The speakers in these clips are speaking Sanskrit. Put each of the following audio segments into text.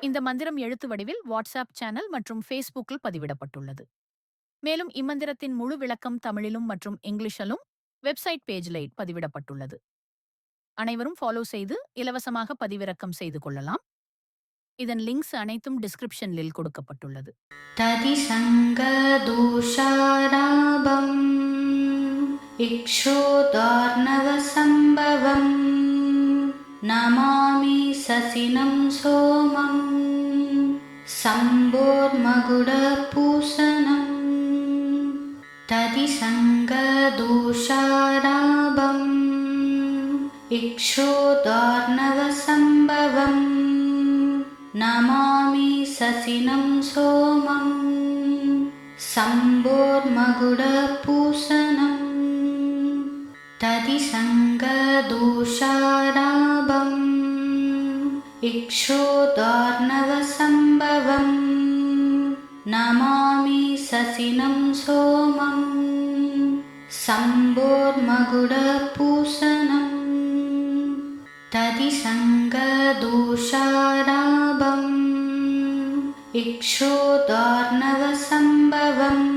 இந்த மந்திரம் எழுத்து வடிவில் வாட்ஸ்அப் சேனல் மற்றும் ஃபேஸ்புக்கில் பதிவிடப்பட்டுள்ளது. மேலும் இம்மந்திரத்தின் முழு விளக்கம் தமிழிலும் மற்றும் இங்கிலீஷிலும் வெப்சைட் பேஜில் பதிவிடப்பட்டுள்ளது. அனைவரும் ஃபாலோ செய்து இலவசமாக பதிவிறக்கம் செய்து கொள்ளலாம். இதன் லிங்க்ஸ் அனைத்தும் டிஸ்கிரிப்ஷனில் கொடுக்கப்பட்டுள்ளது. ததிசங்கதோஷாராபம் இக்ஷோதார்ணவசம்பவம் நமாமி சசினம் சோமம் சம்போர்மகுடபூசணம். ததிசங்கதோஷாராபம் இக்ஷோதார்ணவசம்பவம் நமாமி சசினம் சோமம் சம்போர்மகுடபூசணம். ததிசங்கதோஷாராபம் இக்ஷோதார்ணவசம்பவம் நமாமி சசினம் சோமம் சம்போர்மகுடபூசணம். ததிசங்கதோஷாராபம் இக்ஷோதார்ணவசம்பவம்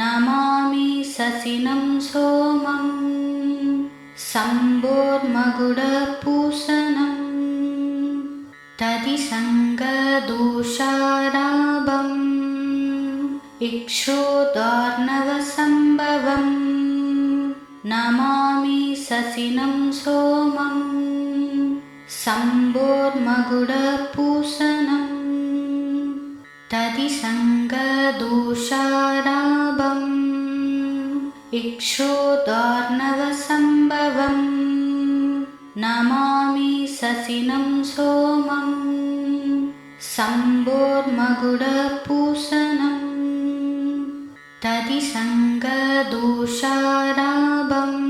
நமாமி சசினம் சோமம் சம்போர்மகுடபூசணம். ததிசங்கதோஷாராபம் இக்ஷோதார்ணவசம்பவம் நமாமி சசினம் சோமம் சம்போர்மகுடபூசணம். ததிசங்கதோஷாராபம் இக்ஷோதார்ணவசம்பவம் நமாமி சசினம் சோமம் சம்போர்மகுடபூசணம். ததிசங்கதோஷாராபம்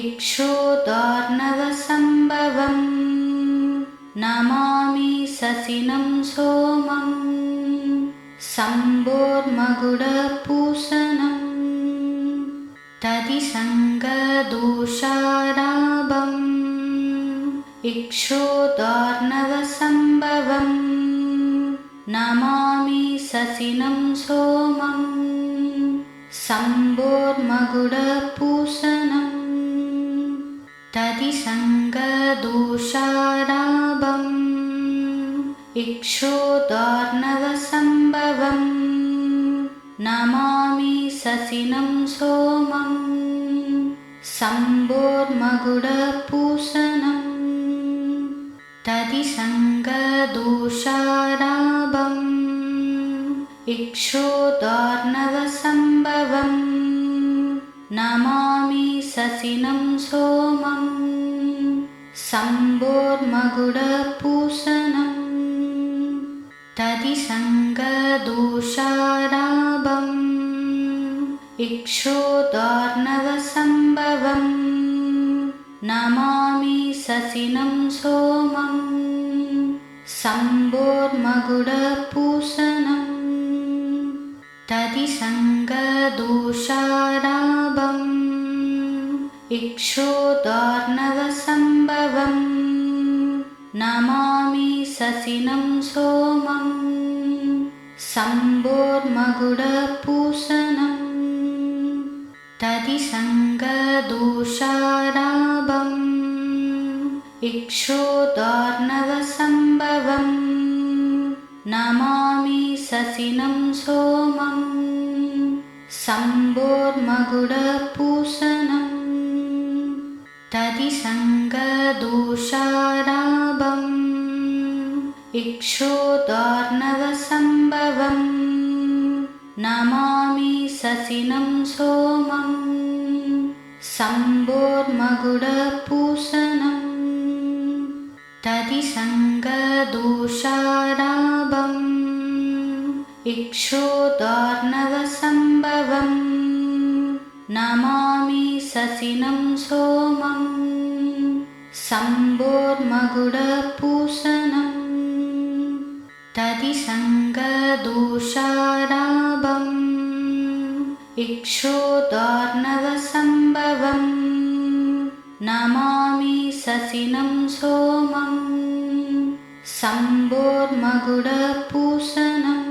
இக்ஷோதார்ணவசம்பவம் நமாமி சசினம் சோமம் சம்போர்மகுடபூசணம். ததிசங்கதோஷாராபம் இக்ஷோதார்ணவசம்பவம் நமாமி சசினம் சோமம் சம்போர்மகுடபூசணம். ததிசங்கதோஷாராபம் இக்ஷோதார்ணவசம்பவம் நமாமி சசினம் சோமம் சம்போர்மகுடபூசணம். ததிசங்கதோஷாராபம் இக்ஷோதார்ணவசம்பவம் நமாமி சசினம் சோமம் சம்போர்மகுடபூசணம். ததிசங்கதோஷாராபம் இக்ஷோதார்ணவசம்பவம் நமாமி சசினம் சோமம் சம்போர்மகுடபூசணம். ததிசங்கதோஷாராபம் இக்ஷோதார்ணவசம்பவம் நமாமி சசினம் சோமம் சம்போர்மகுடபூசணம். ததிசங்கதோஷாராபம் இக்ஷோதார்ணவசம்பவம் நமாமி சசினம் சோமம் சம்போர்மகுடபூசணம். ததிசங்கதோஷாராபம் இக்ஷோதார்ணவசம்பவம் நமாமி சசினம் சோமம் சம்போர்மகுடபூசணம். ததிசங்கதோஷாராபம் இக்ஷோதார்ணவசம்பவம் நமாமி சசினம் சோமம் சம்போர்மகுடபூசணம். ததிசங்கதோஷாராபம் இக்ஷோதார்ணவசம்பவம் நமாமி சசினம் சோமம் सम्भोर्मगुडपूषणम्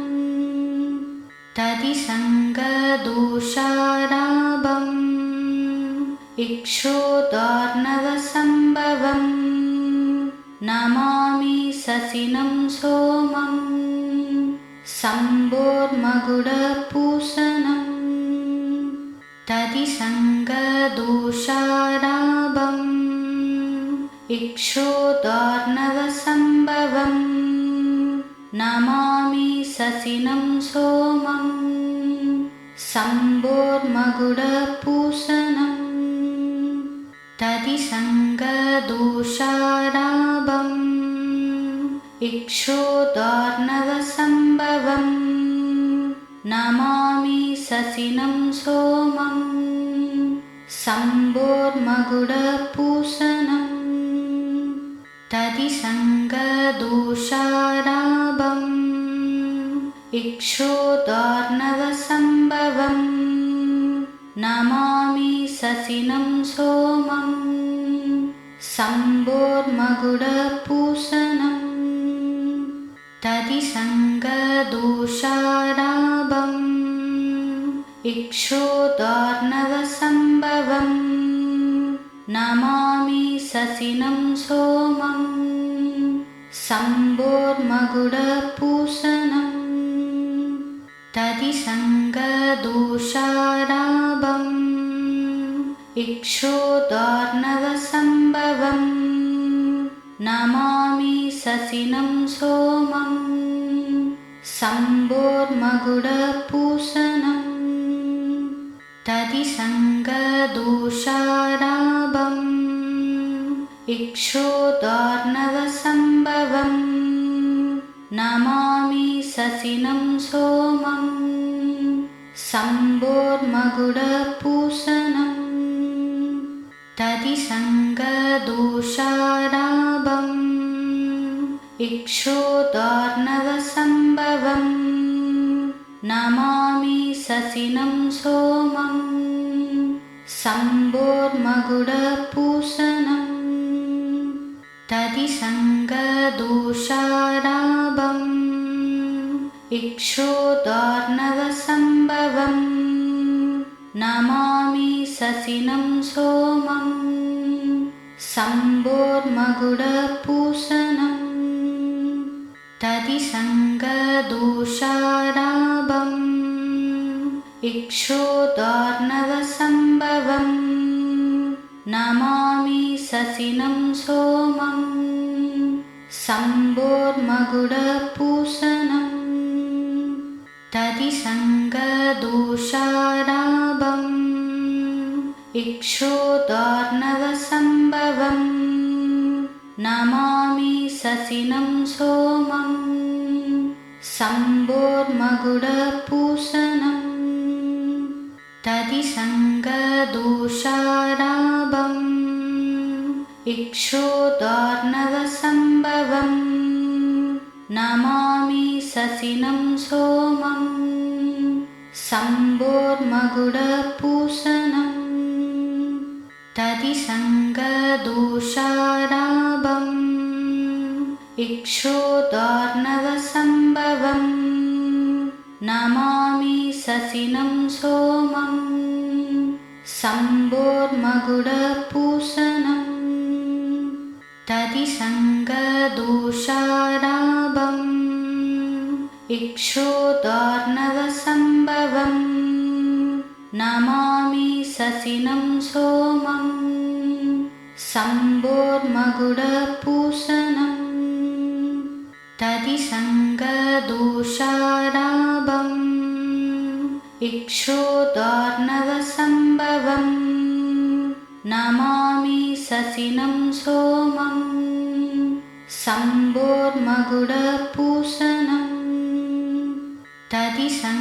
तदिसङ्गदोषाराभम् इक्षोदार्णवसम्भवम् नमामि शशिनं सोमम् सम्भोर्मगुडपूषणम् तदिसङ्गदोषाराभम् इक्षोदार्णवसम्भवम् नमामि शशिनं सोमम् सम्भोर्मगुडपूषणम् तदिसङ्गदोषाराभम् इक्षोदार्णवसम्भवम् नमामि शशिनं सोमम् सम्भोर्मगुडपूषणम् तदिसङ्गदोषाराभम् इक्षोदार्णवसम्भवम् नमामि शशिनं सोमम् सम्भोर्मगुडपूषणम् तदिसङ्गदोषाराभम् इक्षोदार्णवसम्भवम् नमामि शशिनं सोमम् सम्भोर्मगुडपूषणम् तदिसङ्गदोषाराभम् इक्षोदार्णवसम्भवम् नमामि शशिनं सोमम् सम्भोर्मगुडपूषणम् तदिसङ्गदोषाराभम् इक्षोदार्णवसम्भवम् नमामि शशिनं सोमम् सम्भोर्मगुडपूषणम् तदिसङ्गदोषाराभम् इक्षोदार्णवसम्भवम् नमामि शशिनं सोमम् सम्भोर्मगुडपूषणम् तदिसङ्गदोषाराभम् इक्षोदार्णवसम्भवम् नमामि शशिनं सोमम् सम्भोर्मगुडपूषणम् तदिसङ्गदोषाराभम् इक्षोदार्णवसम्भवम् नमामि शशिनं सोमम् सम्भोर्मगुडपूषणम् तदिसङ्गदोषाराभम् इक्षोदार्णवसम्भवम् नमामि शशिनं सोमम् सम्भोर्मगुडपूषणम् तदिसङ्गदोषाराभम् इक्षोदार्णवसम्भवम् नमामि शशिनं सोमम् सम्भोर्मगुडपूषणम् तदिसङ्गदोषाराभम् इक्षोदार्णवसम्भवम् नमामि शशिनं सोमम् सम्भोर्मगुडपूषणम् तदिसङ्गदोषाराभम् इक्षोदार्णवसम्भवम् नमामि शशिनं सोमम् सम्भोर्मगुडपूषणम् तदिसङ्गदोषाराभम् इक्षोदार्णवसम्भवम् नमामि शशिनं सोमम् सम्भोर्मगुडपूषणम् तदिसङ्गदोषाराभम्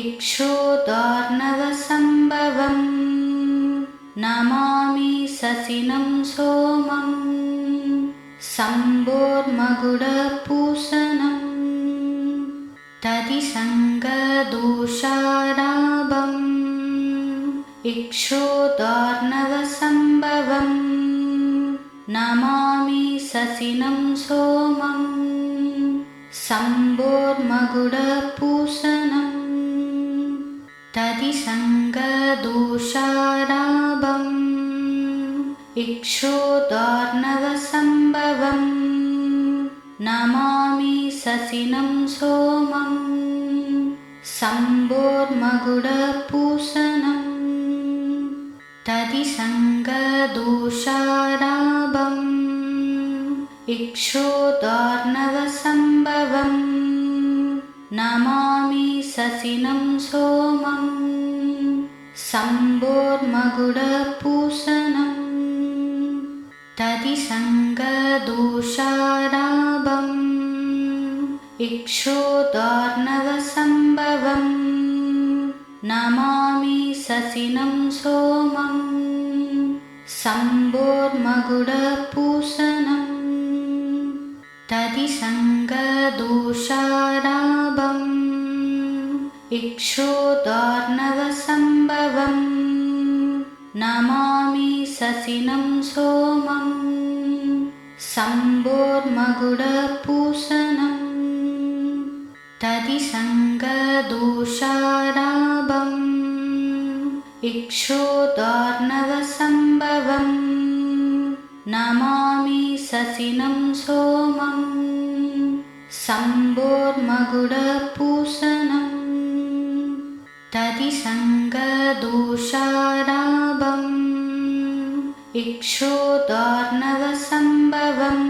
इक्षोदार्णवसम्भवम् नमामि शशिनं सोमम् सम्भोर्मगुडपूषणम् तदिसङ्गदोषाराभम् इक्षोदार्णवसम्भवम् नमामि शशिनं सोमं शम्भोर्मकुटपूषणम् तदिसङ्गदोषाराभम् इक्षोदार्णवसम्भवम् नमामि शशिनं सोमं शम्भोर्मकुटपूषणम् तदिसङ्गदोषाराभम् इक्षोदार्णवसम्भवम् नमामि शशिनं सोमं शम्भोर्मकुटपूषणम् तदिसङ्गदोषाराभम् इक्षोदार्णवसम्भवम् नमामि शशिनं सोमं शम्भोर्मकुटपूषणम् तदिसङ्गदोषाराभम् इक्षोदार्णवसम्भवम् नमामि शशिनं सोमं शम्भोर्मकुटपूषणम् तदिसङ्गदोषाराभम् इक्षोदार्णवसम्भवम् नमामि शशिनं सोमं शम्भोर्मकुटपूषणम् तदिसङ्गदोषाराभम् इक्षोदार्णवसम्भवम्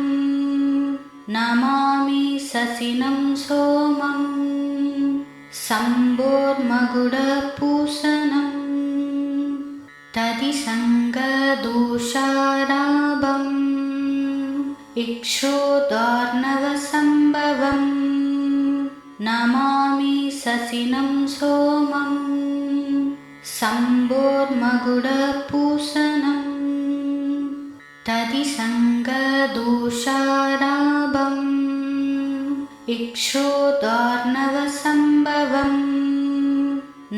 नमामि शशिनं सोमं शम्भोर्मकुटपूषणम् तदिसङ्गदोषाराभम् इक्षोदार्णवसम्भवम् नमामि शशिनं सोमं शम्भोर्मकुटपूषणम् तदिसङ्गदोषाराभम् इक्षोदार्णवसम्भवम्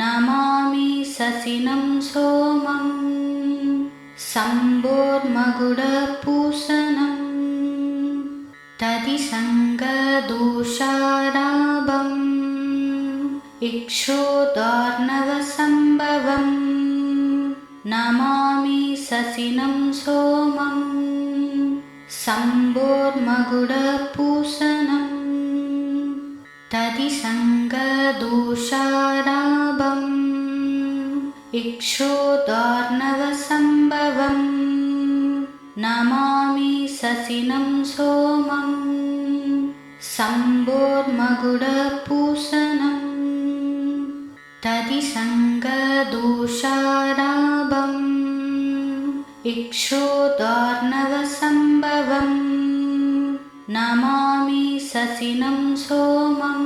नमामि शशिनं सोमं शम्भोर्मकुटपूषणम् तदिसङ्गदोषाराभम् इक्षोदार्णवसम्भवम् नमामि शशिनं सोमं शम्भोर्मकुटपूषणम् तदिसङ्गदोषाराभम् इक्षोदार्णवसम्भवम् नमामि शशिनं सोमं शम्भोर्मकुटपूषणम् तदिसङ्गदोषाराभम् इक्षोदार्णवसम्भवम् नमामि शशिनं सोमं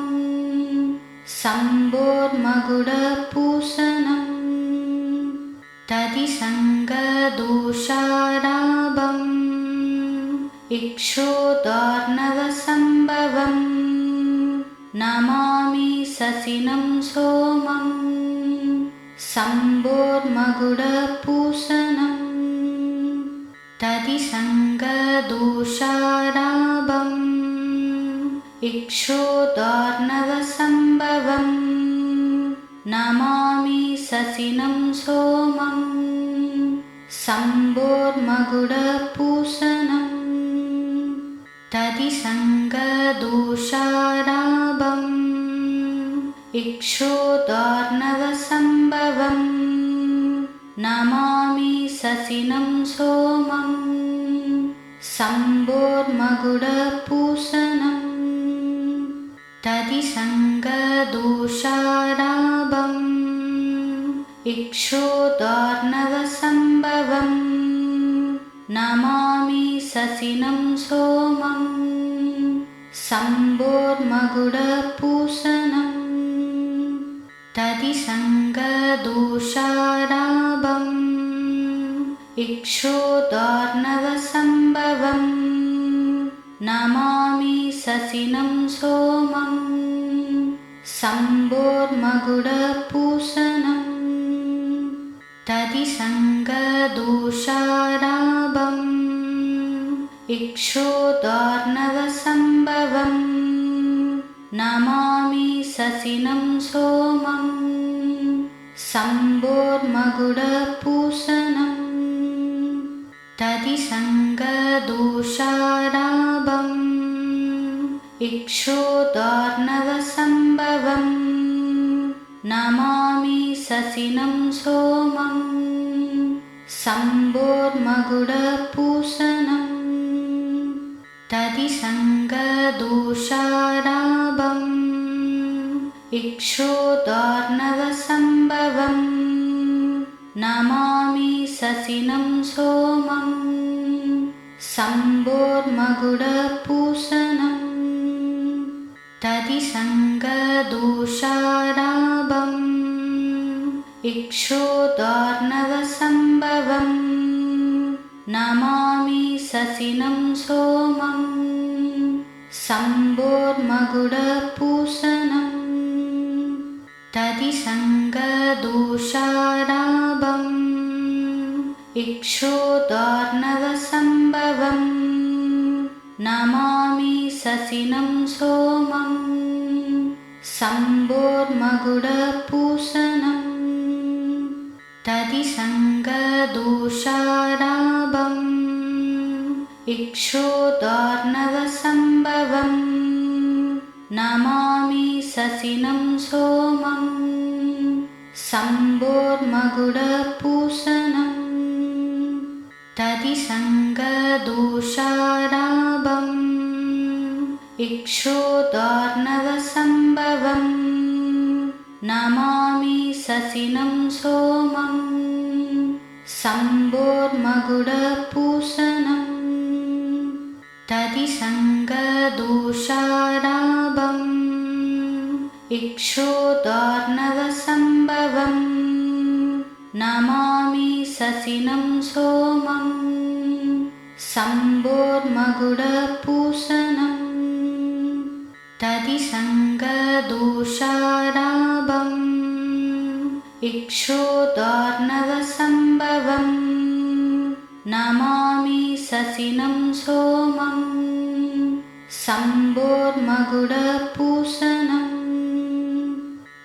शम्भोर्मकुटपूषणम् तदिसङ्गदोषाराभम् इक्षोदार्णवसम्भवम् नमामि शशिनं सोमं शम्भोर्मकुटपूषणम् तदिसङ्गदोषाराभम् इक्षोदार्णवसम्भवम् नमामि शशिनं सोमं शम्भोर्मकुटपूषणम् तदिसङ्गदोषाराभम् इक्षोदार्णवसम्भवम् नमामि शशिनं सोमं शम्भोर्मकुटपूषणम् तदिसङ्गदोषाराभम् इक्षोदार्णवसम्भवम् नमामि शशिनं सोमं शम्भोर्मकुटपूषणम् तदिसङ्गदोषाराभम् इक्षोदार्णवसम्भवम् नमामि शशिनं सोमं शम्भोर्मकुटपूषणम् तदिसङ्गदोषाराभम् इक्षोदार्णवसम्भवम् नमामि शशिनं सोमं शम्भोर्मकुटपूषणम् तदिसङ्गदोषाराभम् इक्षोदार्णवसम्भवम् नमामि शशिनं सोमं शम्भोर्मकुटपूषणम् तदिसङ्गदोषाराभम् इक्षोदार्णवसम्भवम् नमामि शशिनं सोमं शम्भोर्मकुटपूषणम् तदिसङ्गदोषाराभम् इक्षोदार्णवसम्भवम् नमामि शशिनं सोमं शम्भोर्मकुटपूषणम् तदिसङ्गदोषाराभम् इक्षोदार्णवसम्भवम् नमामि शशिनं सोमं शम्भोर्मकुटपूषणम् तदिसङ्गदोषाराभम् इक्षोदार्णवसम्भवम् नमामि शशिनं सोमं शम्भोर्मकुटपूषणम् तदिसङ्गदोषाराभम् इक्षोदार्णवसम्भवम् नमामि शशिनं सोमं शम्भोर्मकुटपूषणम् तदिसङ्गदोषाराभम् इक्षोदार्णवसम्भवम् नमामि शशिनं सोमं शम्भोर्मकुटपूषणम् तदिसङ्गदोषाराभम् इक्षोदार्णवसम्भवम् नमामि शशिनं सोमं शम्भोर्मकुटपूषणम्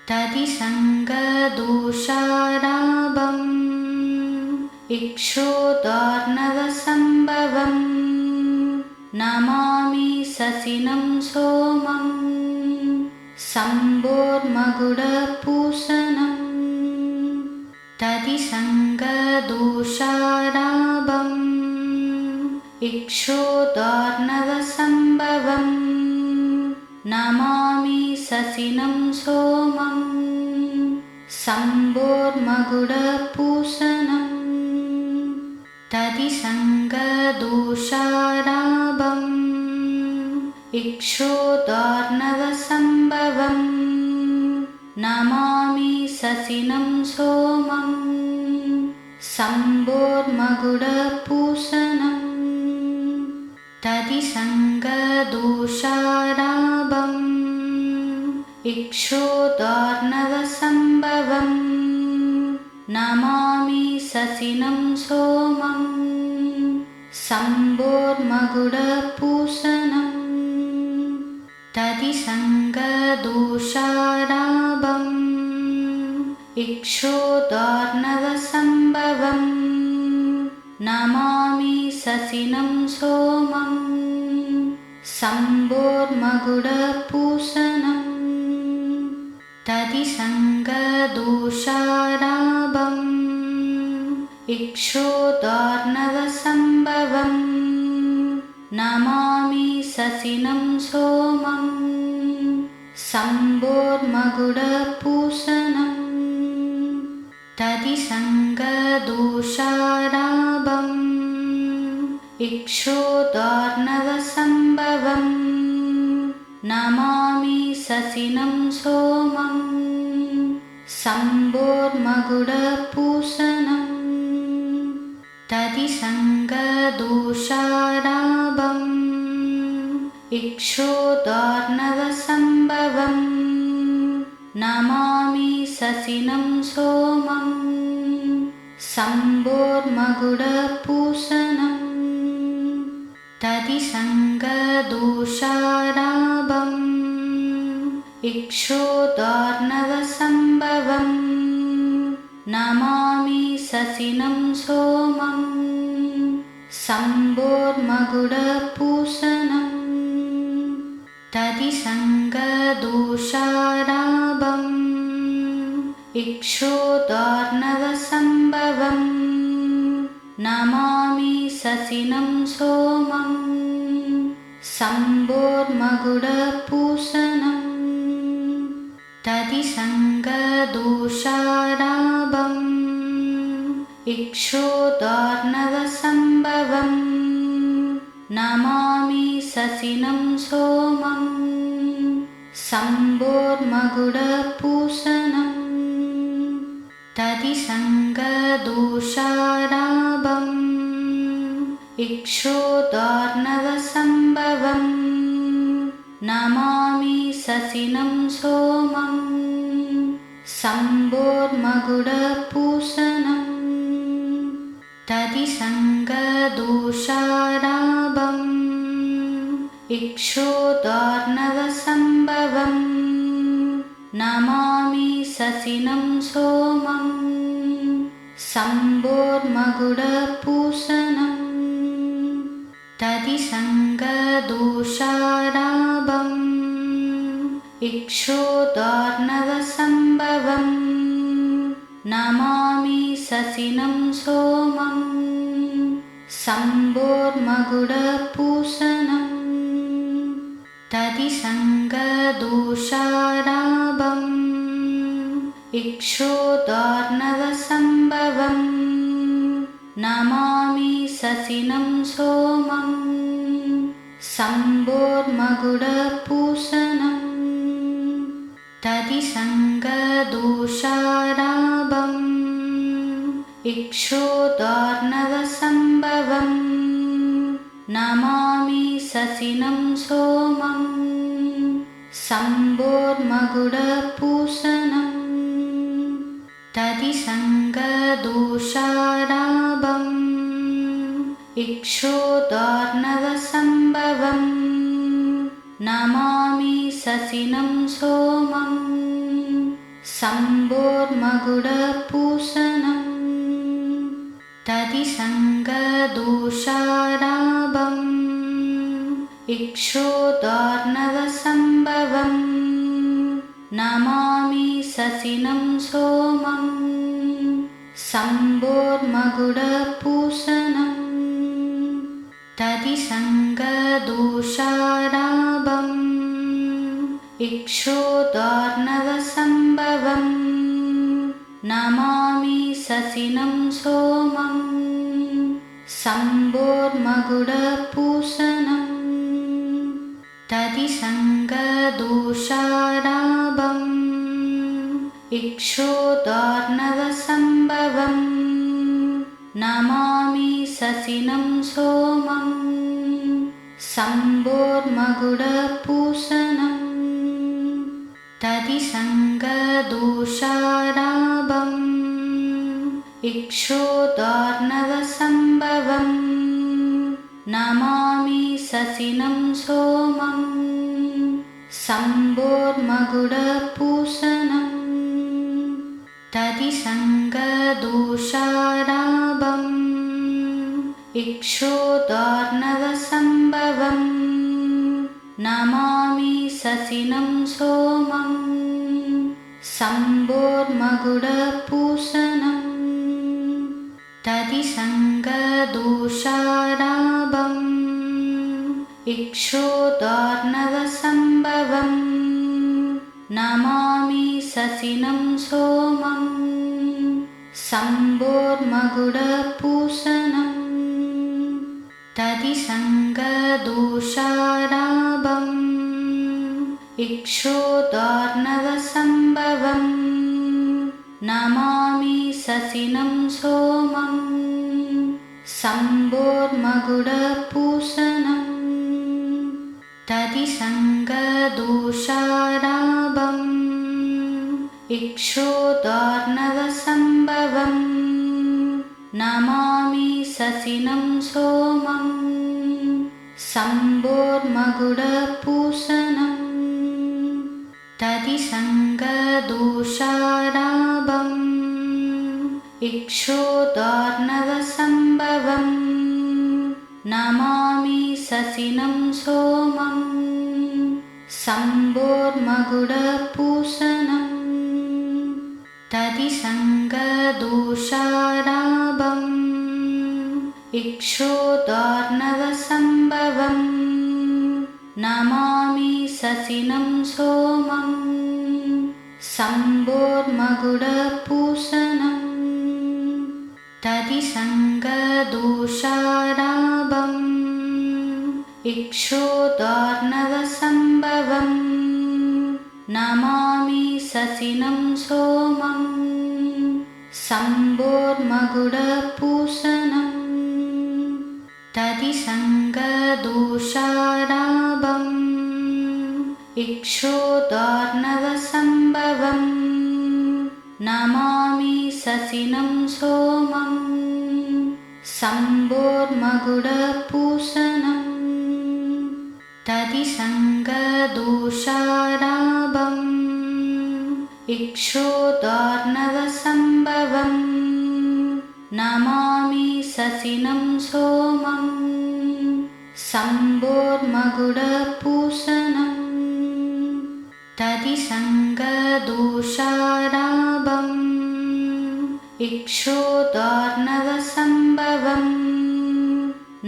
तदिसङ्गदोषाराभम् इक्षोदार्णवसम्भवम् नमामि शशिनं सोमं शम्भोर्मकुटपूषणम् तदिसङ्गदोषाराभम् इक्षोदार्णवसम्भवम् नमामि शशिनं सोमं शम्भोर्मकुटपूषणम् तदिसङ्गदोषाराभम् इक्षोदार्णवसम्भवम् नमामि शशिनं सोमं शम्भोर्मकुटपूषणम् तदिसङ्गदोषाराभम् इक्षोदार्णवसम्भवम् नमामि शशिनं सोमं शम्भोर्मकुटपूषणम् तदिसङ्गदोषाराभम् इक्षोदार्णवसम्भवम् नमामि शशिनं सोमं शम्भोर्मकुटपूषणम् तदिसङ्गदोषाराभम् इक्षोदार्णवसम्भवम् नमामि शशिनं सोमं शम्भोर्मकुटपूषणम् तदिसङ्गदोषाराभम् इक्षोदार्णवसम्भवम् नमामि शशिनं सोमं शम्भोर्मकुटपूषणम् तदिसङ्गदोषाराभम् इक्षोदार्णवसम्भवम् नमामि शशिनं सोमं शम्भोर्मकुटपूषणम् तदिसङ्गदोषाराभम् इक्षोदार्णवसम्भवम् नमामि ससिनं सोमम् शम्भोर्मकुटपूषणम् तदिसङ्गदोषाराभम् इक्षोदार्णवसम्भवम् नमामि ससिनं सोमम् शम्भोर्मकुटपूषणम् तदिसङ्गदोषाराभम् इक्षोदार्णवसम्भवम् नमामि ससिनं सोमम् शम्भोर्मकुटपूषणम् तदिसङ्गदोषाराभम् इक्षोदार्णवसम्भवम् नमामि ससिनं सोमम् शम्भोर्मकुटपूषणम् तदिसङ्गदोषाराभम् इक्षोदार्णवसम्भवम् नमामि ससिनं सोमम् शम्भोर्मकुटपूषणम् तदिसङ्गदोषाराभम् इक्षोदार्णवसम्भवम् नमामि ससिनं सोमम् शम्भोर्मकुटपूषणम् तदिसङ्गदोषाराभम् इक्षोदार्णवसम्भवम् नमामि ससिनं सोमम् शम्भोर्मकुटपूषणम् तदिसङ्गदोषाराभम् इक्षोदार्णवसम्भवम् नमामि ससिनं सोमम् शम्भोर्मकुटपूषणम् तदिसङ्गदोषाराभम् इक्षोदार्णवसम्भवम् नमामि ससिनं सोमम् शम्भोर्मकुटपूषणम् तदिसङ्गदोषाराभम् इक्षोदार्णवसम्भवम् नमामि ससिनं सोमम् शम्भोर्मकुटपूषणम् तदिसङ्गदोषाराभम् इक्षोदार्णवसम्भवम् नमामि ससिनं सोमम् शम्भोर्मकुटपूषणम् तदिसङ्गदोषाराभम् इक्षोदार्णवसम्भवम् नमामि ससिनं सोमम् शम्भोर्मकुटपूषणम् तदिसङ्गदोषाराभम् इक्षोदार्णवसम्भवम् नमामि ससिनं सोमम् शम्भोर्मकुटपूषणम् तदिसङ्गदोषाराभम् इक्षोदार्णवसम्भवम् नमामि ससिनं सोमम् शम्भोर्मकुटपूषणम् तदिसङ्गदोषाराभम् इक्षोदार्णवसम्भवम् नमामि ससिनं सोमम् शम्भोर्मकुटपूषणम् तदिसङ्गदोषाराभम् इक्षोदार्णवसम्भवम् नमामि ससिनं सोमम् शम्भोर्मकुटपूषणम् तदिसङ्गदोषाराभम् इक्षोदार्णवसम्भवम् नमामि ससिनं सोमम् सम्भोर्मगुडपूसनं तदिसङ्गदोषाराभम् इक्षोदार्णवसम्भवं नमामि ससिनं सोमम् सम्भोर्मगुडपूसनं तदिसङ्गदोषाराभम् इक्षोदार्णवसम्भवं नमामि ससिनं सोमम् सम्भोर्मगुडपूसनं तदिसङ्गदोषाराभम् इक्षोदार्णवसम्भवं नमामि ससिनं सोमम् सम्भोर्मगुडपूसनं तदिसङ्गदोषाराभम् इक्षोदार्णवसम्भवं नमामि ससिनं सोमम् सम्भोर्मगुडपूसनं तदिसङ्गदोषाराभम् इक्षोदार्णवसम्भवं नमामि ससिनं सोमम् सम्भोर्मगुडपूसनं तदिसङ्गदोषाराभम् इक्षोदार्णवसम्भवं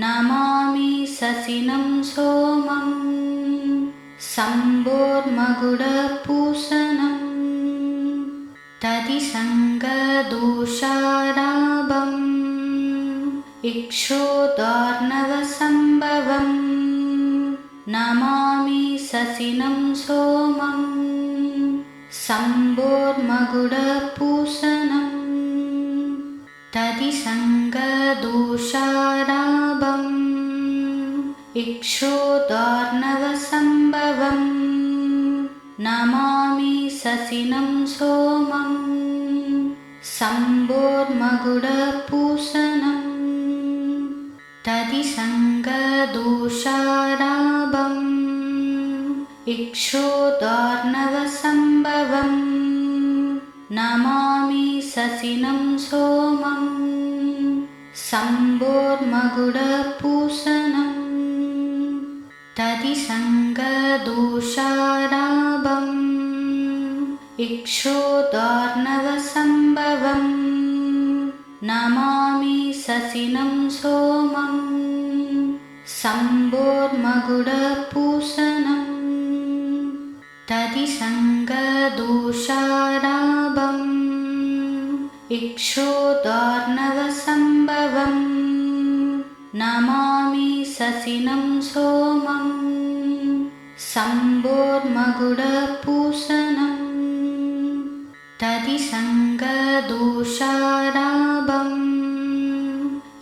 नमामि ससिनं सोमम् सम्भोर्मगुडपूसनं तदिसङ्गदोषाराभम् इक्षोदार्णवसम्भवं नमामि ससिनं सोमम् सम्भोर्मगुडपूसनं तदिसङ्गदोषाराभम् इक्षोदार्णवसम्भवं नमामि ससिनं सोमम् सम्भोर्मगुडपूसनं तदिसङ्गदोषाराभम् इक्षोदार्णवसम्भवं नमामि ससिनं सोमम् सम्भोर्मगुडपूसनं तदिसङ्गदोषाराभम् इक्षोदार्णवसम्भवं नमामि ससिनं सोमम् सम्भोर्मगुडपूसनं तदिसङ्गदोषाराभम् इक्षोदार्णवसम्भवं नमामि ससिनं सोमम् सम्भोर्मगुडपूसनं तदिसङ्गदोषाराभम्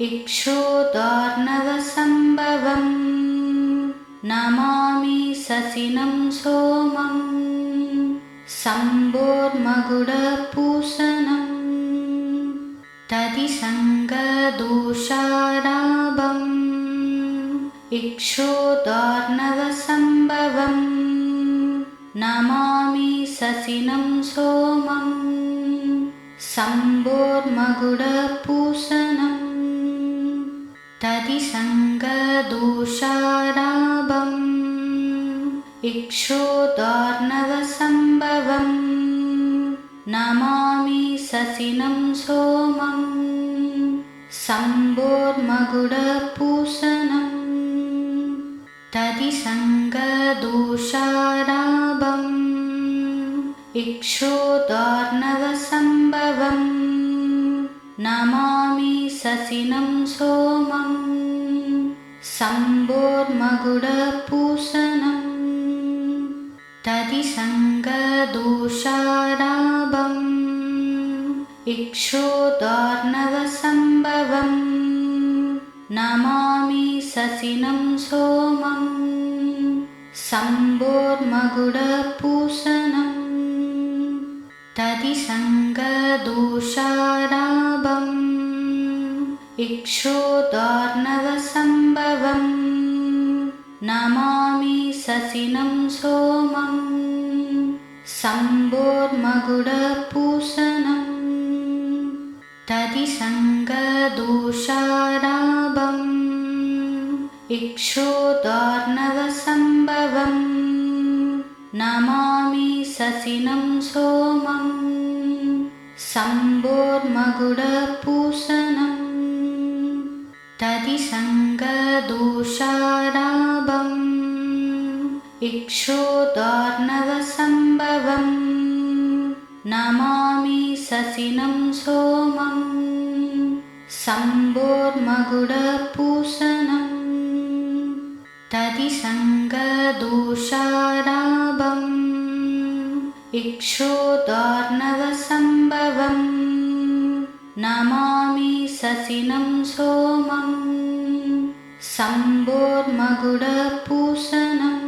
इक्षोदार्णवसम्भवं नमामि ससिनं सोमम् सम्भोर्मगुडपूसनं तदिसङ्गदोषाराभम् इक्षोदार्णवसम्भवं नमामि ससिनं सोमम् सम्भोर्मगुडपूसनं तदिसङ्गदोषाराभम् इक्षोदार्णवसम्भवं नमामि ससिनं सोमम् सम्भोर्मगुडपूसनं तदिसङ्गदोषाराभम् इक्षोदार्णवसम्भवं नमामि ससिनं सोमम् सम्भोर्मगुडपूसनं तदिसङ्गदोषाराभम् इक्षोदार्णवसम्भवं नमामि ससिनं सोमम् सम्भोर्मगुडपूसनं तदिसङ्गदोषाराभम् इक्षोदार्णवसम्भवं नमामि शशिनं सोमं सम्भोर्मकुटपूषणम् तदिसङ्गदोषाराभम् इक्षोदार्णवसम्भवम् नमामि शशिनं सोमं सम्भोर्मकुटपूषणम् तदिसङ्गदोषाराभम् इक्षोदार्णवसम्भवम् नमामि शशिनं सोमं सम्भोर्मकुटपूषणम् तदिसङ्गदोषाराभम् इक्षोदार्णवसम्भवम् नमामि शशिनं सोमं सम्भोर्मकुटपूषणम्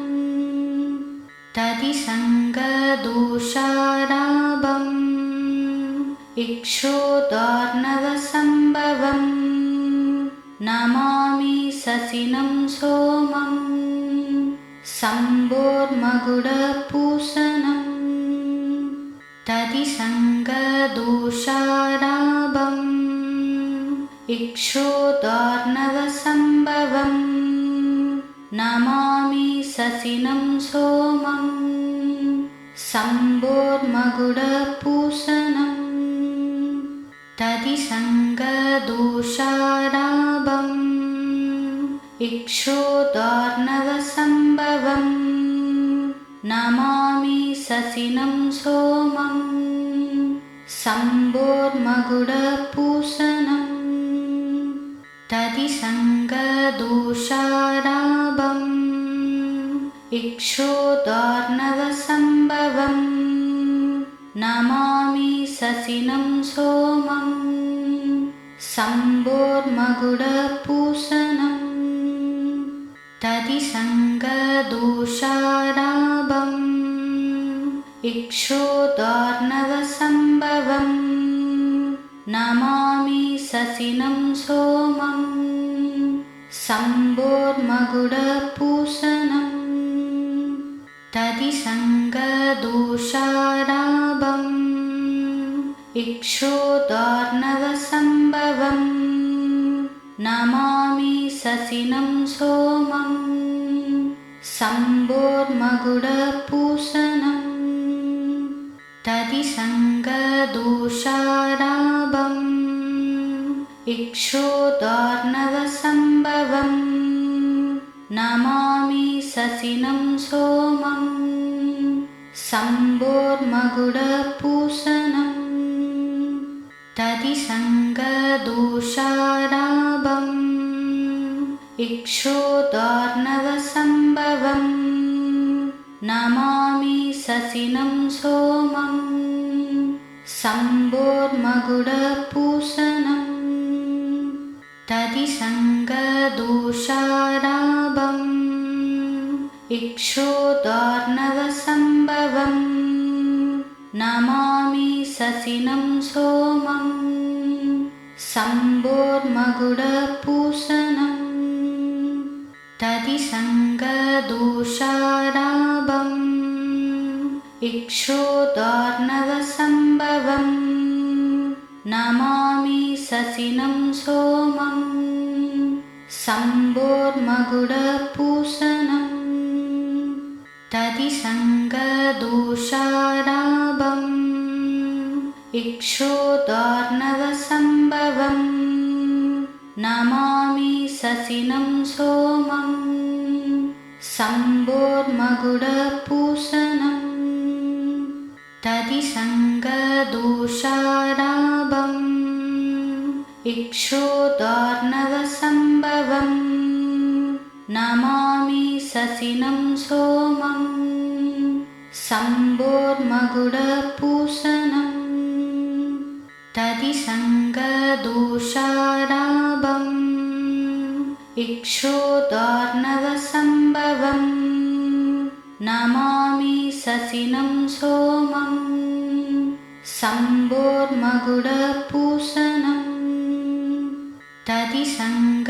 तदिसङ्गदोषाराभम् इक्षोदार्णवसम्भवम् नमामि शशिनं सोमं सम्भोर्मकुटपूषणम् तदिसङ्गदोषाराभम् इक्षोदार्णवसम्भवम् नमामि शशिनं सोमं सम्भोर्मकुटपूषणम् तदिसङ्गदोषाराभम् इक्षोदार्णवसम्भवम् नमामि शशिनं सोमं सम्भोर्मकुटपूषणम् तदिसङ्गदोषाराभम् इक्षोदार्णवसम्भवम् नमामि शशिनं सोमं सम्भोर्मकुटपूषणम् तदिसङ्गदोषाराभम् इक्षोदार्णवसम्भवम् नमामि शशिनं सोमं सम्भोर्मकुटपूषणम् तदिसङ्गदोषाराभम् इक्षोदार्णवसम्भवम् नमामि शशिनं सोमं सम्भोर्मकुटपूषणम् तदिसङ्गदोषाराभम् इक्षोदार्णवसम्भवम् नमामि शशिनं सोमं सम्भोर्मकुटपूषणम् तदिसङ्गदोषाराभम् इक्षोदार्णवसम्भवम् नमामि शशिनं सोमं सम्भोर्मकुटपूषणम् तदिसङ्गदोषाराभम् इक्षोदार्णवसम्भवम् नमामि शशिनं सोमं सम्भोर्मकुटपूषणम् तदिसङ्गदोषाराभम् इक्षोदार्णवसम्भवम् नमामि शशिनं सोमं सम्भोर्मकुटपूषणम् तदिसङ्गदोषाराभम् इक्षोदार्णवसम्भवम् नमामि शशिनं सोमं सम्भोर्मकुटपूषणम् तदिसङ्गदोषाराभम् इक्षोदार्णवसम्भवम् नमामि शशिनं सोमं सम्भोर्मकुटपूषणम् तदिसङ्गदोषाराभम् इक्षोदार्णवसम्भवम् नमामि शशिनं सोमं सम्भोर्मकुटपूषणम् तदिसङ्गदोषाराभम्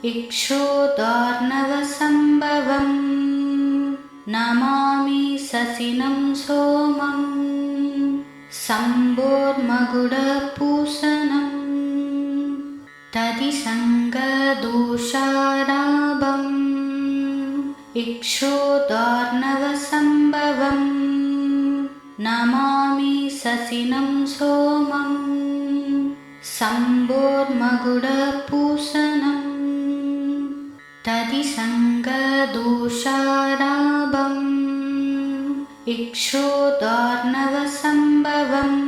इक्षोदार्णवसम्भवम् नमामि शशिनं सोमं शम्भोर्मकुटपूषणम् तदिसङ्गदोषाराभम् इक्षोदार्णवसम्भवम् नमामि शशिनं सोमं शम्भोर्मकुटपूषणम् तदिसङ्गदोषाराभम् इक्षोदार्णवसम्भवम्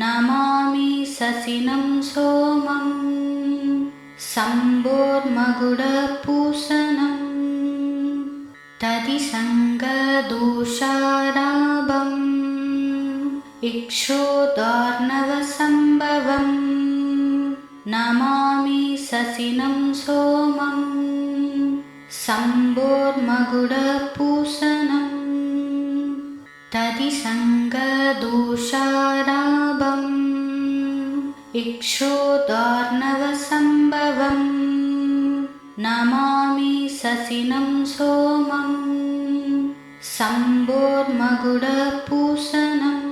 नमामि शशिनं सोमं शम्भोर्मकुटपूषणम् तदिसङ्गदोषाराभम् इक्षोदार्णवसम्भवम् नमामि शशिनं सोमं शम्भोर्मकुटपूषणम् तदिसङ्गदोषाराभम् इक्षोदार्णवसम्भवम् नमामि शशिनं सोमं शम्भोर्मकुटपूषणम्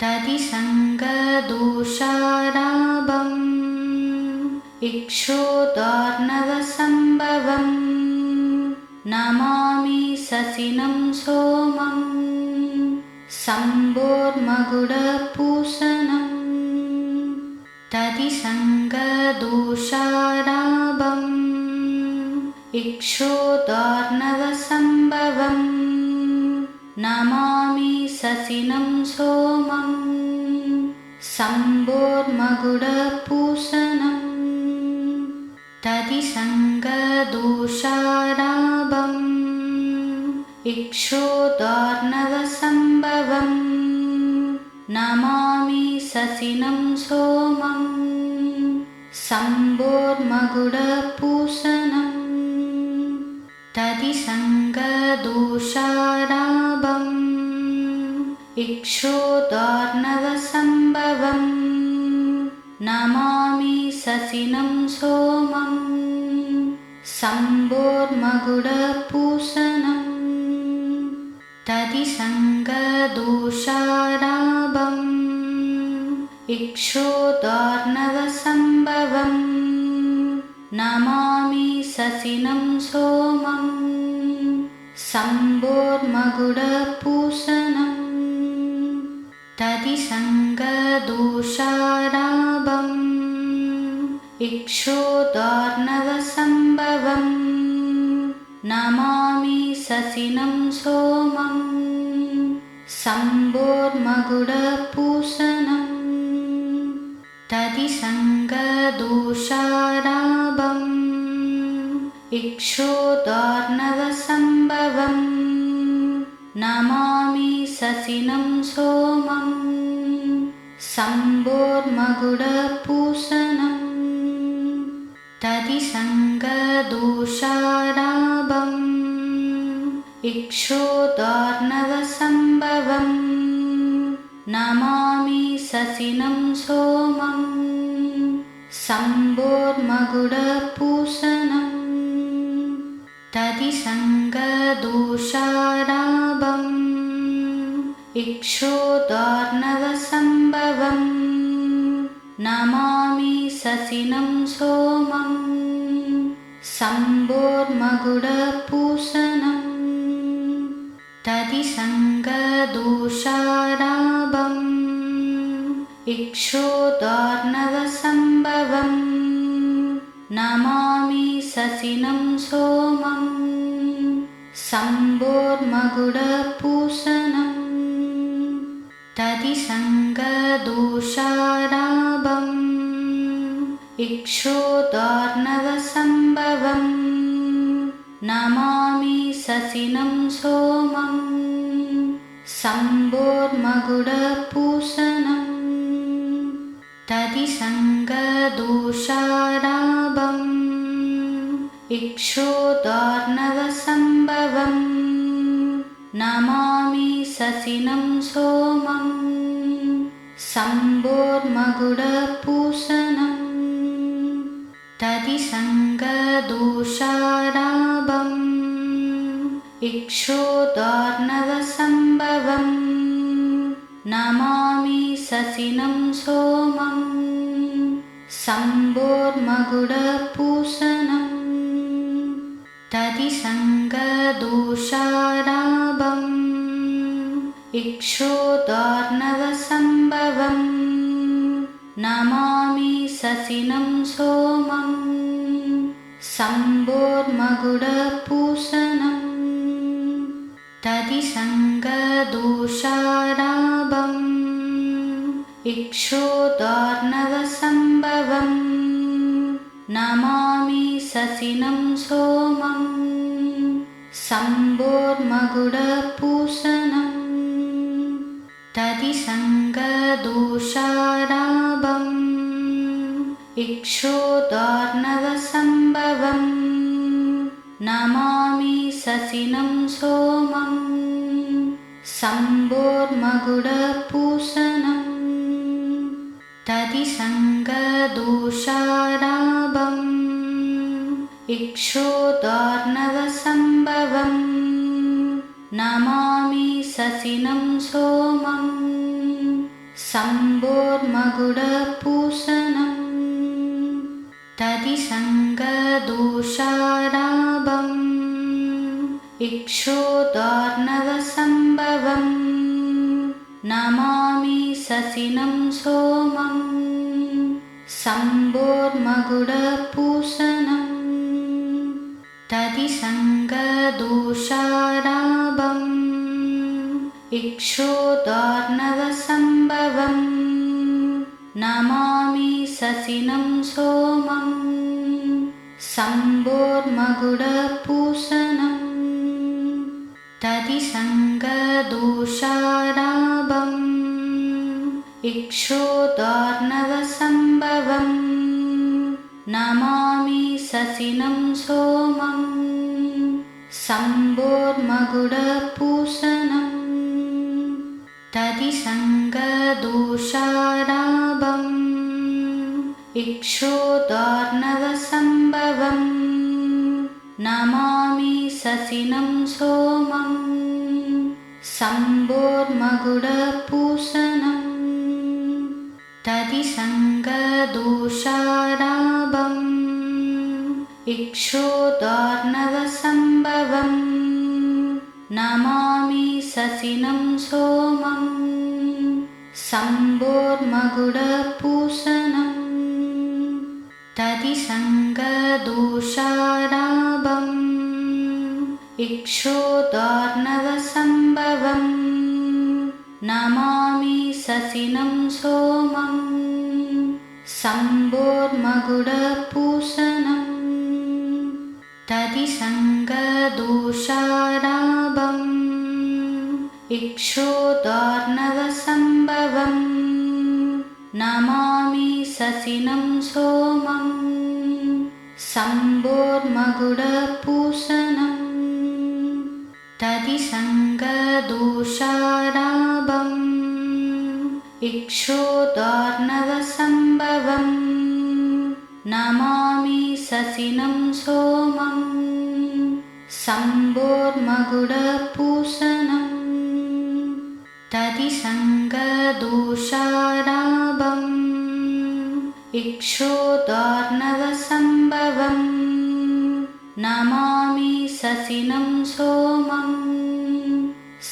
तदिसङ्गदोषाराभम् इक्षोदार्णवसम्भवम् नमामि शशिनं सोमं शम्भोर्मकुटपूषणम् तदिसङ्गदोषाराभम् इक्षोदार्णवसम्भवम् नमामि शशिनं सोमं शम्भोर्मकुटपूषणम् तदिसङ्गदोषाराभम् इक्षोदार्णवसम्भवम् नमामि शशिनं सोमं शम्भोर्मकुटपूषणम् तदिसङ्गदोषाराभम् इक्षोदार्णवसम्भवम् नमामि शशिनं सोमं शम्भोर्मकुटपूषणम् तदिसङ्गदोषाराभम् इक्षोदार्णवसम्भवम् नमामि शशिनं सोमं शम्भोर्मकुटपूषणम् तदिसङ्गदोषाराभम् इक्षोदार्णवसम्भवम् नमामि शशिनं सोमं शम्भोर्मकुटपूषणम् तदिसङ्गदोषाराभम् इक्षोदार्णवसम्भवम् नमामि शशिनं सोमं शम्भोर्मकुटपूषणम् तदिसङ्गदोषाराभम् इक्षोदार्णवसम्भवम् नमामि शशिनं सोमं शम्भोर्मकुटपूषणम् तदिसङ्गदोषाराभम् इक्षोदार्णवसम्भवम् नमामि शशिनं सोमं शम्भोर्मकुटपूषणम् तदिसङ्गदोषाराभम् इक्षोदार्णवसम्भवम् नमामि शशिनं सोमं शम्भोर्मकुटपूषणम् तदिसङ्गदोषाराभम् इक्षोदार्णवसम्भवम् नमामि शशिनं सोमं शम्भोर्मकुटपूषणम् तदिसङ्गदोषाराभम् इक्षोदार्णवसम्भवम् नमामि शशिनं सोमं शम्भोर्मकुटपूषणम् तदिसङ्गदोषाराभम् इक्षोदार्णवसम्भवम् नमामि शशिनं सोमम् शम्भोर्मकुटपूषणम् तदिसङ्गदोषाराभम् इक्षोदार्णवसम्भवम् नमामि शशिनं सोमम् शम्भोर्मकुटपूषणम् तदिसङ्गदोषाराभम् इक्षोदार्णवसम्भवम् नमामि शशिनं सोमम् शम्भोर्मकुटपूषणम् तदिसङ्गदोषाराभम् इक्षोदार्णवसम्भवम् नमामि शशिनं सोमम् शम्भोर्मकुटपूषणम् तदिसङ्गदोषाराभम् इक्षोदार्णवसम्भवम् नमामि शशिनं सोमम् शम्भोर्मकुटपूषणम् तदिसङ्गदोषाराभम् इक्षोदार्णवसम्भवम् नमामि शशिनं सोमम् शम्भोर्मकुटपूषणम् तदिसङ्गदोषाराभम् इक्षोदार्णवसम्भवम् नमामि शशिनं सोमम् शम्भोर्मकुटपूषणम् तदिसङ्गदोषाराभम् इक्षोदार्णवसम्भवम् नमामि शशिनं सोमम् शम्भोर्मकुटपूषणम् तदिसङ्गदोषाराभम् इक्षोदार्णवसम्भवम् नमामि शशिनं सोमम् शम्भोर्मकुटपूषणम् तदिसङ्गदोषाराभम् इक्षोदार्णवसम्भवम् नमामि शशिनं सोमम् शम्भोर्मकुटपूषणम् तदिसङ्गदोषाराभम् इक्षोदार्णवसम्भवम् नमामि शशिनं सोमम् शम्भोर्मकुटपूषणम् तदिसङ्गदोषाराभम् इक्षोदार्णवसम्भवम् नमामि शशिनं सोमम् शम्भोर्मकुटपूषणम् तदिसङ्गदोषाराभम् इक्षोदार्णवसम्भवम् नमामि शशिनं सोमम् शम्भोर्मकुटपूषणम् तदिसङ्गदोषाराभम् इक्षोदार्णवसम्भवम् नमामि शशिनं सोमम्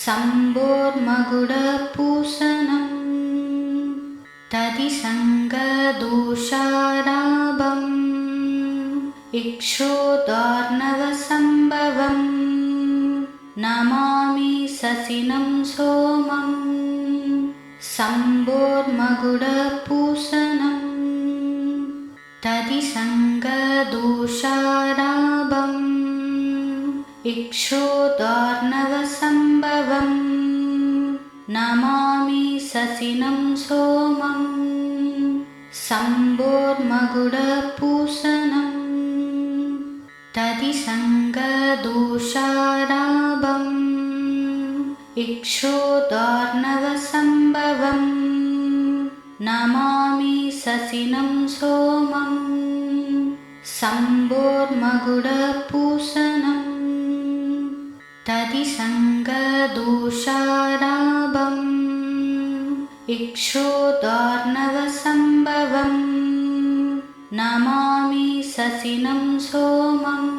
शम्भोर्मकुटपूषणम् तदिसङ्गदोषाराभम् इक्षोदार्णवसम्भवम् नमामि शशिनं सोमम् शम्भोर्मकुटपूषणम् तदिसङ्गदोषाराभम् इक्षोदार्णवसम्भवम् नमामि शशिनं सोमम् शम्भोर्मकुटपूषणम् तदिसङ्गदोषाराभम् इक्षोदार्णवसम्भवम् नमामि शशिनं सोमम् सम्भोर्मगुडपूषणम् तदिसङ्गदोषाराभम् इक्षोदार्णवसम्भवम् नमामि शशिनं सोमम्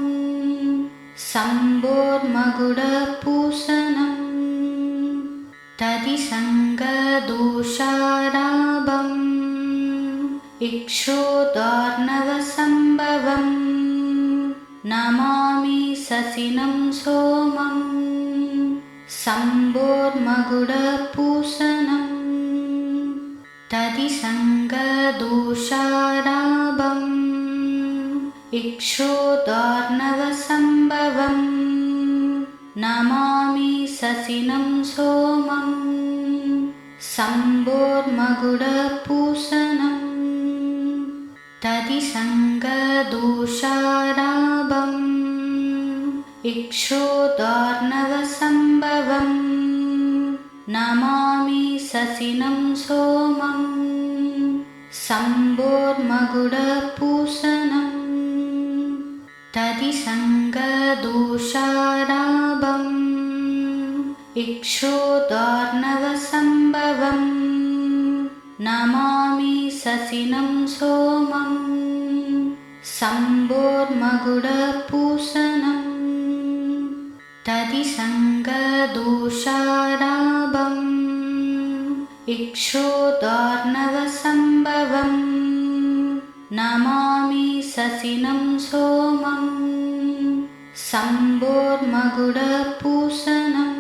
सम्भोर्मगुडपूषणम् तदिसङ्गदोषाराभम् इक्षोदार्णवसम्भवम् नमामि शशिनं सोमम् सम्भोर्मगुडपूषणम् तदिसङ्गदोषाराभम् इक्षोदार्णवसम्भवम् नमामि शशिनं सोमम् सम्भोर्मगुडपूषणम् तदिसङ्गदोषाराभम् इक्षोदार्णवसम्भवम् नमामि शशिनं सोमम् सम्भोर्मगुडपूषणम् तदिसङ्गदोषाराभम् इक्षोदार्णवसम्भवम् नमामि शशिनं सोमम् सम्भोर्मगुडपूषणम् तदिसङ्गदोषाराभम् इक्षोदार्णवसम्भवम् नमामि शशिनं सोमम् सम्भोर्मगुडपूषणम्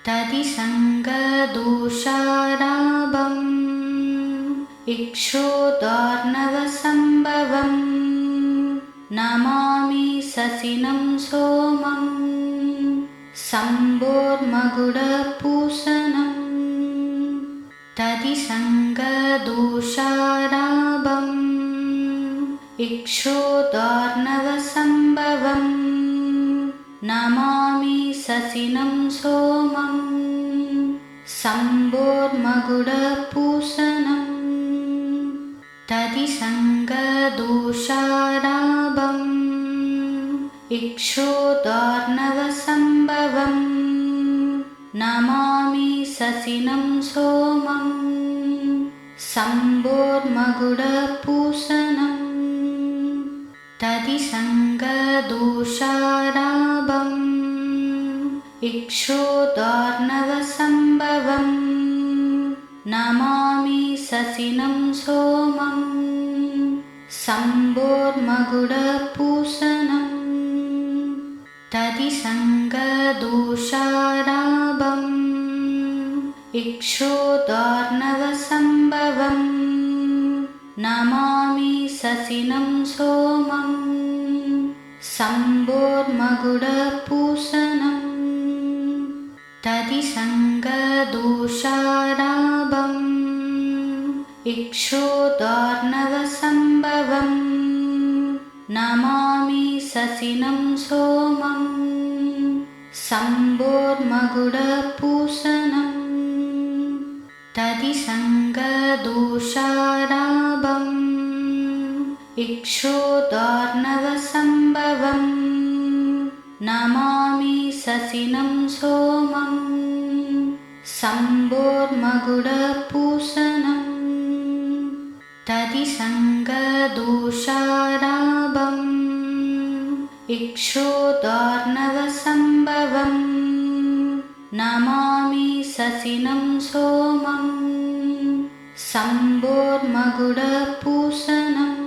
तदिसङ्गदोषाराभम् इक्षोदार्णवसम्भवम् नमामि शशिनं सोमम् सम्भोर्मगुडपूषणम् तदिसङ्गदोषाराभम् इक्षोदार्णवसम्भवम् नमामि शशिनं सोमम् सम्भोर्मगुडपूषणम् तदिसङ्गदोषाराभम् इक्षोदार्णवसम्भवम् नमामि शशिनं सोमम् सम्भोर्मगुडपूषणम् तदिसङ्गदोषाराभम् इक्षोदार्णवसम्भवम् नमामि शशिनं सोमम् सम्भोर्मगुडपूषणम् तदिसङ्गदोषाराभम् इक्षोदार्णवसम्भवम् नमामि शशिनं सोमम् सम्भोर्मगुडपूषणम् तदिसङ्गदोषाराभम् इक्षोदार्णवसम्भवम् नमामि शशिनं सोमम् सम्भोर्मगुडपूषणम् तदिसङ्गदोषाराभम् इक्षोदार्णवसम्भवम् नमामि शशिनं सोमम् सम्भोर्मगुडपूषणम् तदिसङ्गदोषाराभम् इक्षोदार्णवसम्भवम् नमामि शशिनं सोमम् सम्भोर्मगुडपूषणम्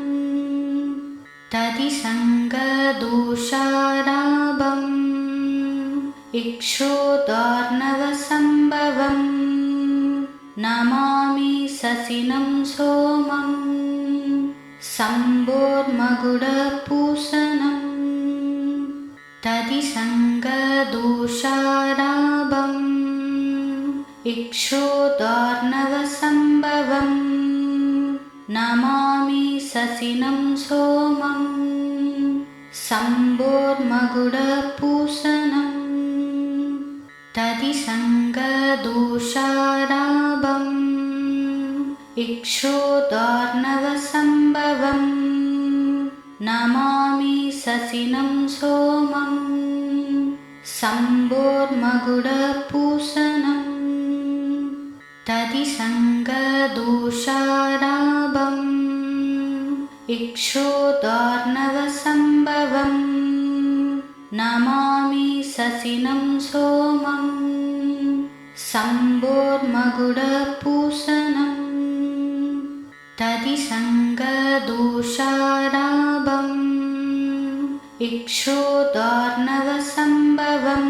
तदिसङ्गदोषाराभम् इक्षोदार्णवसम्भवम् नमामि शशिनं सोमम् सम्भोर्मगुडपूषणम् तदिसङ्गदोषाराभम् इक्षोदार्णवसम्भवम् नमामि शशिनं सोमम् सम्भोर्मगुडपूषणम् तदिसङ्गदोषाराभम् इक्षोदार्णवसम्भवम् नमामि ससिनं सोमं सम्भोर्मगुडपूषणं तदिसङ्गदोषाराभम् इक्षोदार्णवसम्भवं नमामि ससिनं सोमं सम्भोर्मगुडपूषणं तदिसङ्गदोषाराभम् इक्षोदार्णवसम्भवं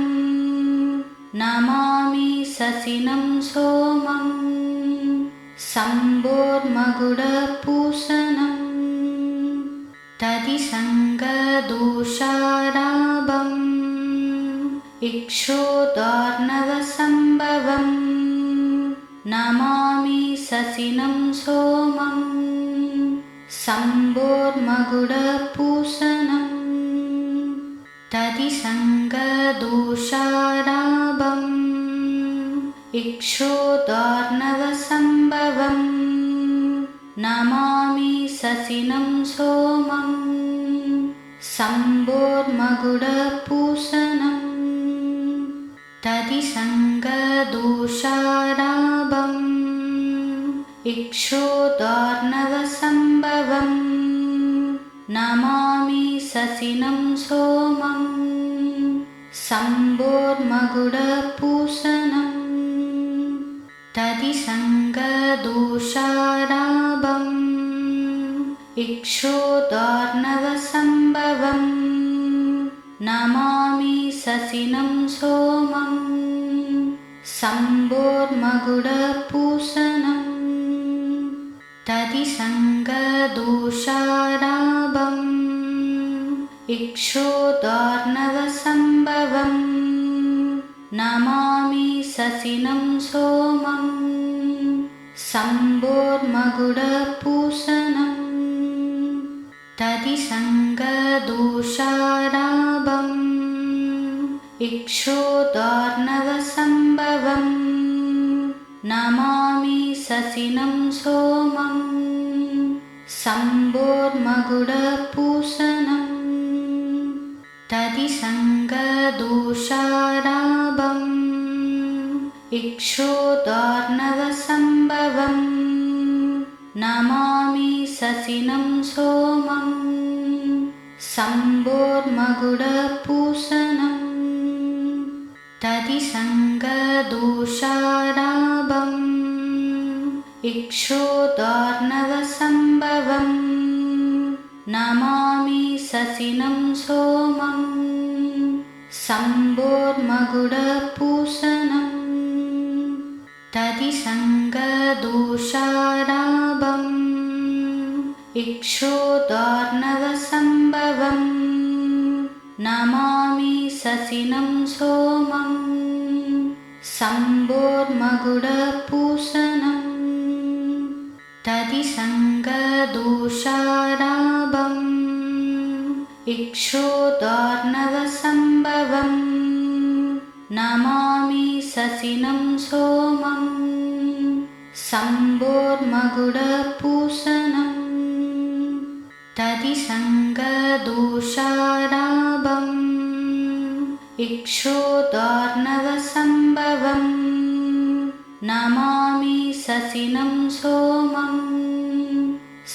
नमामि ससिनं सोमं सम्भोर्मगुडपूषणं तदिसङ्गदोषाराभम् इक्षोदार्णवसम्भवं नमामि ससिनं सोमं सम्भोर्मगुडपूषणं तदिसङ्गदोषाराभम् इक्षोदार्णवसम्भवं नमामि ससिनं सोमं सम्भोर्मगुडपूषणं तदिसङ्गदोषाराभम् इक्षोदार्णवसम्भवं नमामि ससिनं सोमं सम्भोर्मगुडपूषणं तदिसङ्गदोषाराभम् इक्षोदार्णवसम्भवं नमामि ससिनं सोमं सम्भोर्मगुडपूषणं तदिसङ्गदोषाराभम् इक्षोदार्णवसम्भवं नमामि ससिनं सोमं सम्भोर्मगुडपूषणं तदिसङ्गदोषाराभम् इक्षोदार्णवसम्भवं नमामि ससिनं सोमं सम्भोर्मगुडपूषणं तदिसङ्गदोषाराभम् इक्षोदार्णवसम्भवं नमामि ससिनं सोमं सम्भोर्मगुडपूषणं तदिसङ्गदोषाराभम् इक्षोदार्णवसम्भवं नमामि ससिनं सोमं सम्भोर्मगुडपूषणं तदिसङ्गदोषाराभम् इक्षोदार्णवसम्भवं नमामि ससिनं सोमं सम्भोर्मगुडपूषणं तदिसङ्गदोषाराभम् इक्षोदार्णवसम्भवं नमामि ससिनं सोमं सम्भोर्मगुडपूषणं तदिसङ्गदोषाराभम् इक्षोदार्णवसम्भवं नमामि ससिनं सोमं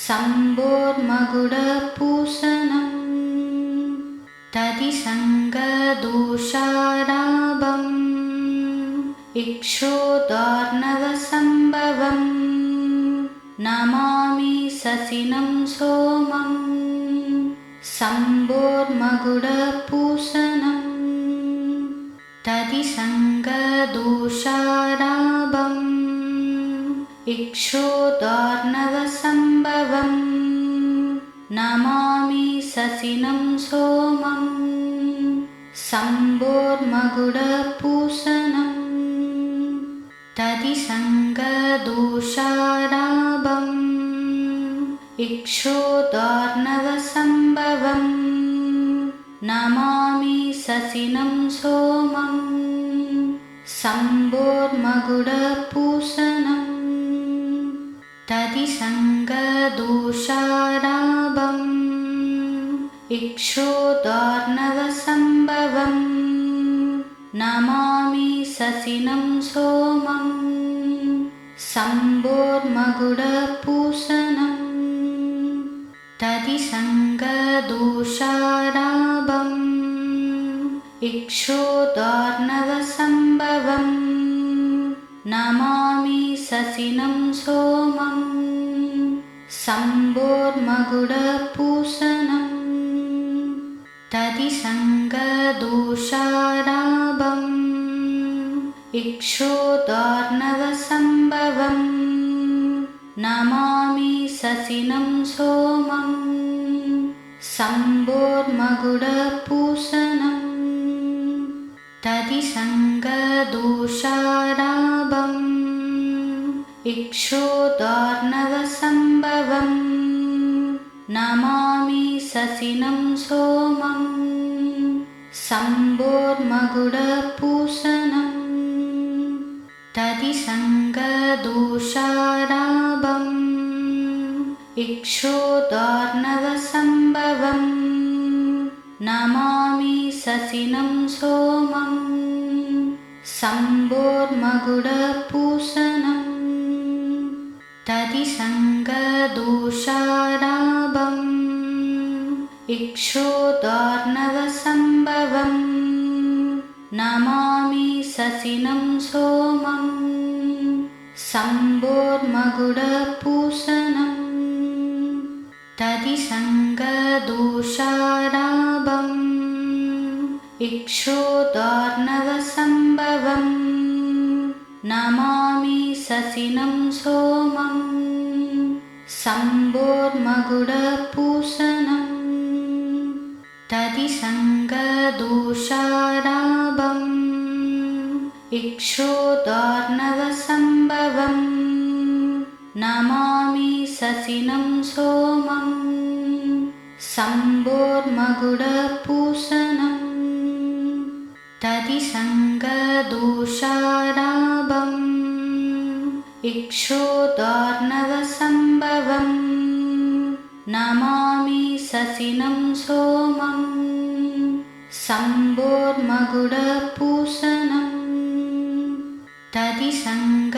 सम्भोर्मगुडपूषणं तदिसङ्गदोषाराभम् इक्षोदार्णवसम्भवं नमामि ससिनं सोमं सम्भोर्मगुडपूषणं तदिसङ्गदोषाराभम् इक्षोदार्णवसम्भवं नमामि ससिनं सोमं सम्भोर्मगुडपूषणं तदिसङ्गदोषाराभम् इक्षोदार्णवसम्भवं नमामि ससिनं सोमं सम्भोर्मगुडपूषणं तदिसङ्गदोषाराभम् इक्षोदार्णवसम्भवम् नमामि ससिनं सोमम् शम्भोर्मकुटपूषणम् तदिसङ्गदोषाराभम् इक्षोदार्णवसम्भवम् नमामि ससिनं सोमम् शम्भोर्मकुटपूषणम् तदिसङ्गदोषाराभम् इक्षोदार्णवसम्भवम् नमामि ससिनं सोमम् शम्भोर्मकुटपूषणम् तदिसङ्गदोषाराभम् इक्षोदार्णवसम्भवम् नमामि ससिनं सोमम् शम्भोर्मकुटपूषणम् तदिसङ्गदोषाराभम् इक्षोदार्णवसम्भवम् नमामि ससिनं सोमम् शम्भोर्मकुटपूषणम् तदिसङ्गदोषाराभम् इक्षोदार्णवसम्भवम् नमामि ससिनं सोमम् शम्भोर्मकुटपूषणम् तदिसङ्गदोषाराभम् इक्षोदार्णवसम्भवम् नमामि ससिनं सोमम् शम्भोर्मकुटपूषणम् तदिसङ्गदोषाराभम् इक्षोदार्णवसम्भवम् नमामि ससिनं सोमम् शम्भोर्मकुटपूषणम् तदिसङ्गदोषाराभम् इक्षोदार्णवसम्भवम् नमामि ससिनं सोमम् शम्भोर्मकुटपूषणम् तदिसङ्गदोषाराभम्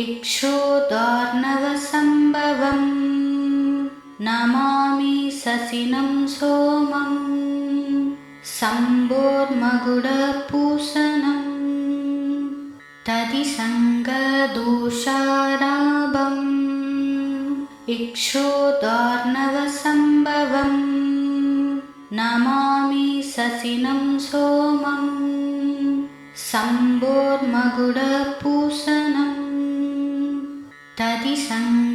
इक्षोदार्णवसम्भवम् नमामि ससिनं सोमम् शम्भोर्मकुटपूषणम् तदिसङ्गदोषाराभम् इक्षोदार्णवसम्भवम् नमामि ससिनं सोमम् शम्भोर्मकुटपूषणम् तदिसङ्गदोषाराभम्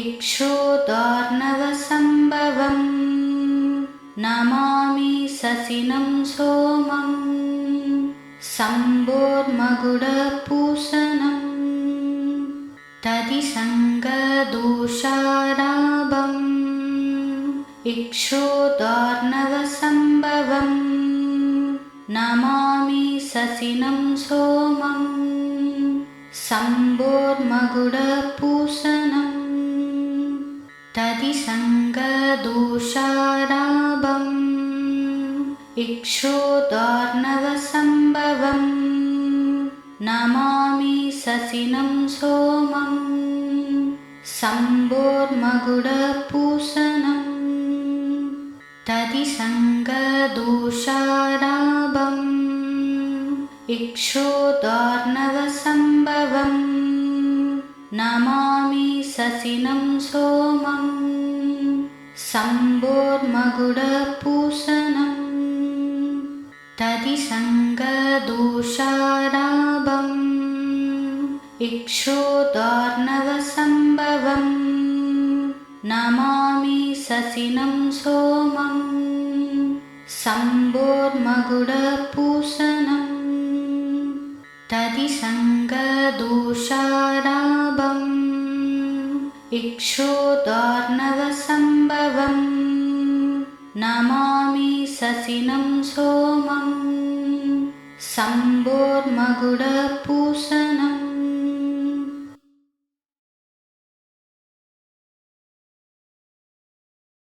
इक्षोदार्णवसम्भवम् नमामि ससिनं सोमम् शम्भोर्मकुटपूषणम् तदिसङ्गदोषाराभम् इक्षोदार्णवसम्भवम् नमामि ससिनं सोमम् शम्भोर्मकुटपूषणम् तदिसङ्गदोषाराभम् इक्षोदार्णवसम्भवम् नमामि ससिनं सोमम् शम्भोर्मकुटपूषणम् तदिसङ्गदोषाराभम् इक्षोदार्णवसम्भवम् नमामि ससिनं सोमम् शम्भोर्मकुटपूषणम् तदिसङ्गदोषाराभम् इक्षोदार्णवसम्भवम् नमामि ससिनं सोमम् शम्भोर्मकुटपूषणम् तदिसङ्गदोषाराभम् इक्षोदार्णवसम्भवम् नमामि ससिनं सोमम् शम्भोर्मकुटपूषणम्